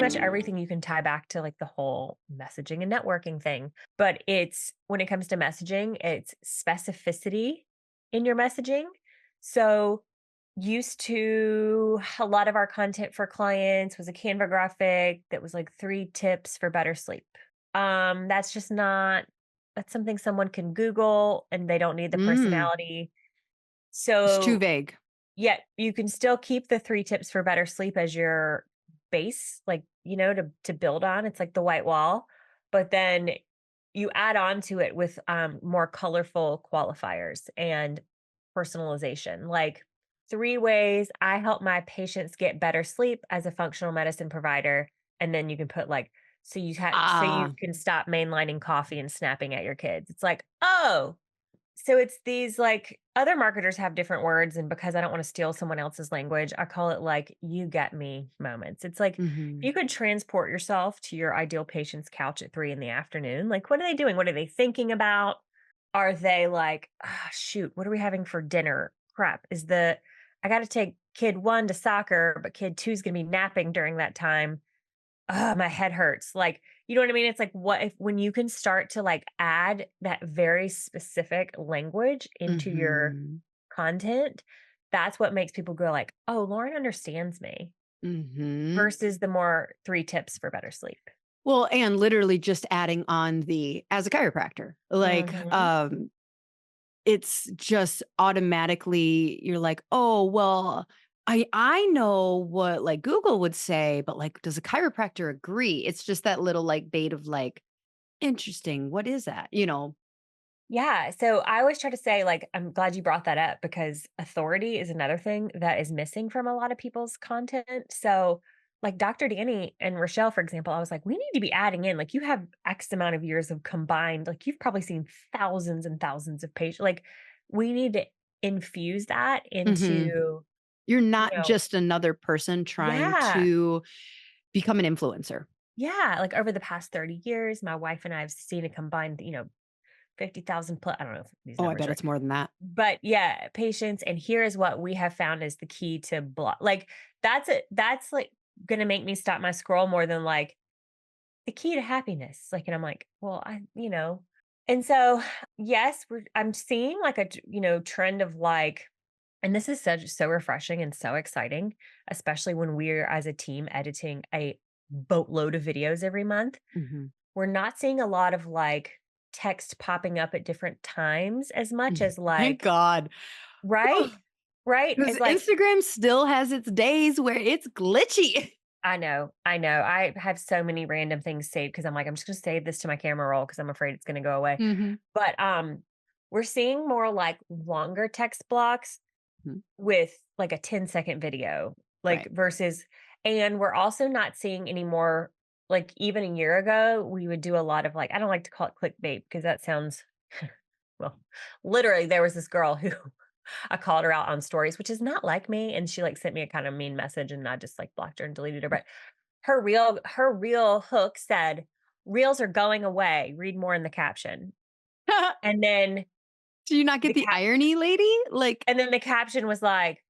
much everything you can tie back to like the whole messaging and networking thing. But it's when it comes to messaging, it's specificity in your messaging. So used to a lot of our content for clients was a Canva graphic that was like 3 tips for better sleep. That's just not that's something someone can Google and they don't need the Mm, personality. it's too So vague. yet you can still keep the 3 tips for better sleep as your base, like, to build on. It's like the white wall, but then you add on to it with more colorful qualifiers and personalization. Like 3 ways I help my patients get better sleep as a functional medicine provider. And then you can put like, so you Ah, can stop mainlining coffee and snapping at your kids. It's like, oh, so it's these like other marketers have different words, and because I don't want to steal someone else's language, I call it like you get me moments. It's like if you mhm. could transport yourself to your ideal patient's couch at 3 in the afternoon. Like, what are they doing? What are they thinking about? Are they like, ah, shoot, what are we having for dinner? Crap. I got to take kid 1 to soccer, but kid 2 is going to be napping during that time. My head hurts. Like, you know what I mean? It's like, what if when you can start to like add that very specific language into your Mhm. content, that's what makes people go like, "Oh, Lauren understands me," Mhm. versus the more 3 tips for better sleep. Well, and literally just adding on the as a chiropractor, like, Mhm. it's just automatically you're like, "Oh, well, I know what, like, Google would say, but, like, does a chiropractor agree?" It's just that little, like, bait of, like, "Interesting, what is that?" You know? Yeah, so I always try to say, like, I'm glad you brought that up because authority is another thing that is missing from a lot of people's content. So, like Dr. Danny and Rochelle, for example, I was like, we need to be adding in, like, you have X amount of years of combined, like, you've probably seen thousands and thousands of patients. Like, we need to infuse that Mhm. into, You're you not know, just another person trying yeah, to become an influencer. yeah. Like, over the past 30 years, my wife and I have seen a combined, 50,000 plus, I don't know if these Oh, I numbers bet are. it's more than that. But yeah, patience, and here is what we have found is the key to block. Like, that's, like, gonna make me stop my scroll more than, like, the key to happiness. Like, and I'm like, "Well, and so, yes, I'm seeing, like, trend of, like, and this is so refreshing and so exciting, especially when we're, as a team, editing a boatload of videos every month. Mhm. We're not seeing a lot of, like, text popping up at different times as much Mhm. as, Thank like, God. right? Right? Because It's like, Instagram still has its days where it's glitchy. I know. I have so many random things saved because I'm like, I'm just gonna save this to my camera roll because I'm afraid it's gonna go away. Mhm. But we're seeing more like longer text blocks Mhm. with like a 10-second video, like Right. versus, and we're also not seeing any more, like even a year ago, we would do a lot of like, I don't like to call it clickbait because that sounds well, literally there was this girl who I called her out on stories, which is not like me, and she, like, sent me a kinda mean message, and I just, like, blocked her and deleted her, but her real hook said, "Reels are going away, read more in the caption." And then Do you not get the the cap irony, lady? Like, and then the caption was like,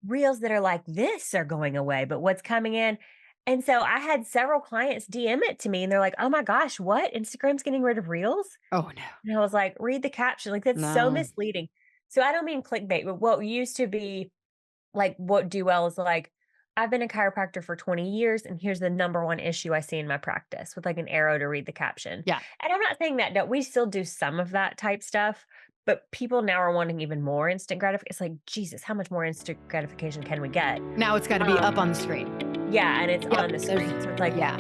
"Reels that are like this are going away, but what's coming in?" And so I had several clients DM it to me, and they're like, "Oh my gosh, what? Instagram's getting rid of Reels?" oh, no. And I was like, "Read the caption." Like, that's so No. misleading. So I don't mean clickbait, but what used to be like, what do well is like, I've been a chiropractor for 20 years, and here's the number one issue I see in my practice with like an arrow to read the caption. Yeah. And I'm not saying that no, we still do some of that type stuff, but people now are wanting even more instant gratification. It's like, Jesus, how much more instant gratification can we get? Now it's gotta be up on the Um, screen. yeah, and it's Yep. on the There's screen. So it's like, yeah.